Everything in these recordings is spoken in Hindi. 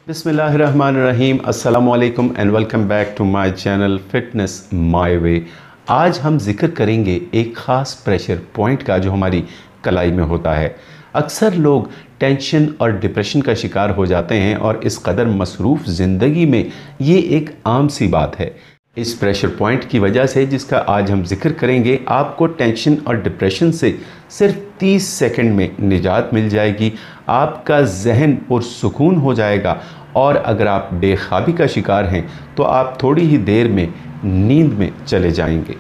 बिस्मिल्लाहिर्रहमानिर्रहीम, अस्सलामुअलैकुम and welcome back to my channel fitness my way. आज हम जिक्र करेंगे एक ख़ास प्रेशर पॉइंट का जो हमारी कलाई में होता है। अक्सर लोग टेंशन और डिप्रेशन का शिकार हो जाते हैं और इस कदर मसरूफ़ ज़िंदगी में ये एक आम सी बात है। इस प्रेशर पॉइंट की वजह से जिसका आज हम जिक्र करेंगे, आपको टेंशन और डिप्रेशन से सिर्फ 30 सेकंड में निजात मिल जाएगी। आपका जहन पुरसुकून हो जाएगा और अगर आप बेख्वाबी का शिकार हैं तो आप थोड़ी ही देर में नींद में चले जाएंगे।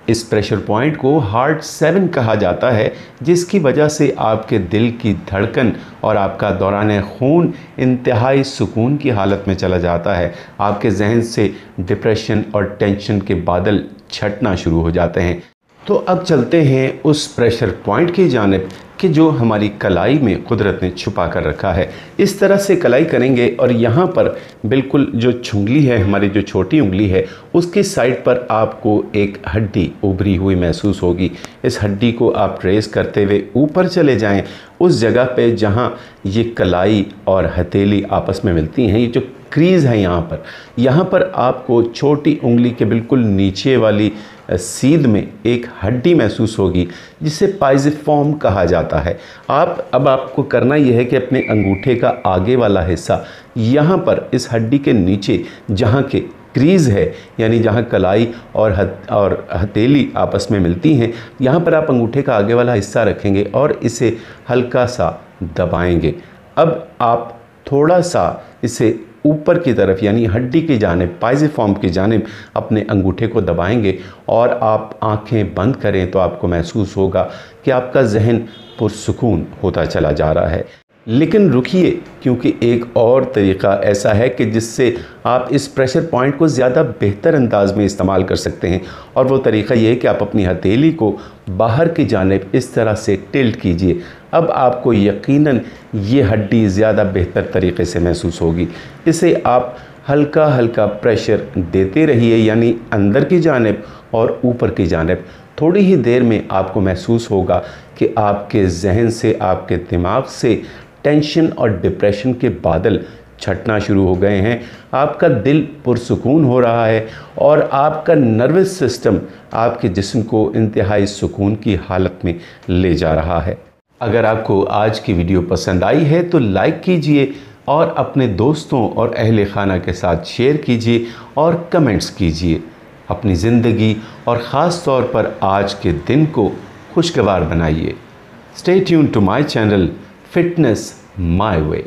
इस प्रेशर पॉइंट को हार्ट 7 कहा जाता है, जिसकी वजह से आपके दिल की धड़कन और आपका दौरान खून इंतहाई सुकून की हालत में चला जाता है। आपके जहन से डिप्रेशन और टेंशन के बादल छटना शुरू हो जाते हैं। तो अब चलते हैं उस प्रेशर पॉइंट की जानिब कि जो हमारी कलाई में कुदरत ने छुपा कर रखा है। इस तरह से कलाई करेंगे और यहाँ पर बिल्कुल जो छुंगली है, हमारी जो छोटी उंगली है, उसकी साइड पर आपको एक हड्डी उभरी हुई महसूस होगी। इस हड्डी को आप ट्रेस करते हुए ऊपर चले जाएं, उस जगह पे जहाँ ये कलाई और हथेली आपस में मिलती हैं, ये जो क्रीज़ है यहाँ पर आपको छोटी उंगली के बिल्कुल नीचे वाली सीध में एक हड्डी महसूस होगी, जिसे पाइजिफॉर्म कहा जाता है। अब आपको करना यह है कि अपने अंगूठे का आगे वाला हिस्सा यहाँ पर इस हड्डी के नीचे जहाँ के क्रीज़ है, यानी जहाँ कलाई और हथेली आपस में मिलती हैं, यहाँ पर आप अंगूठे का आगे वाला हिस्सा रखेंगे और इसे हल्का सा दबाएंगे। अब आप थोड़ा सा इसे ऊपर की तरफ यानी हड्डी की जानिब, पाइजिफॉर्म की जानिब अपने अंगूठे को दबाएंगे और आप आंखें बंद करें तो आपको महसूस होगा कि आपका जहन पुरसुकून होता चला जा रहा है। लेकिन रुकिए, क्योंकि एक और तरीक़ा ऐसा है कि जिससे आप इस प्रेशर पॉइंट को ज़्यादा बेहतर अंदाज में इस्तेमाल कर सकते हैं, और वो तरीक़ा ये है कि आप अपनी हथेली को बाहर की जानिब इस तरह से टिल्ट कीजिए। अब आपको यकीनन ये हड्डी ज़्यादा बेहतर तरीक़े से महसूस होगी। इसे आप हल्का हल्का प्रेशर देते रहिए, यानी अंदर की जानिब और ऊपर की जानिब। थोड़ी ही देर में आपको महसूस होगा कि आपके जहन से, आपके दिमाग से टेंशन और डिप्रेशन के बादल छटना शुरू हो गए हैं। आपका दिल पुरसुकून हो रहा है और आपका नर्वस सिस्टम आपके जिस्म को इंतहाई सुकून की हालत में ले जा रहा है। अगर आपको आज की वीडियो पसंद आई है तो लाइक कीजिए और अपने दोस्तों और अहले खाना के साथ शेयर कीजिए और कमेंट्स कीजिए। अपनी ज़िंदगी और ख़ास तौर पर आज के दिन को खुशगवार बनाइए। Stay tuned to my channel fitness my way.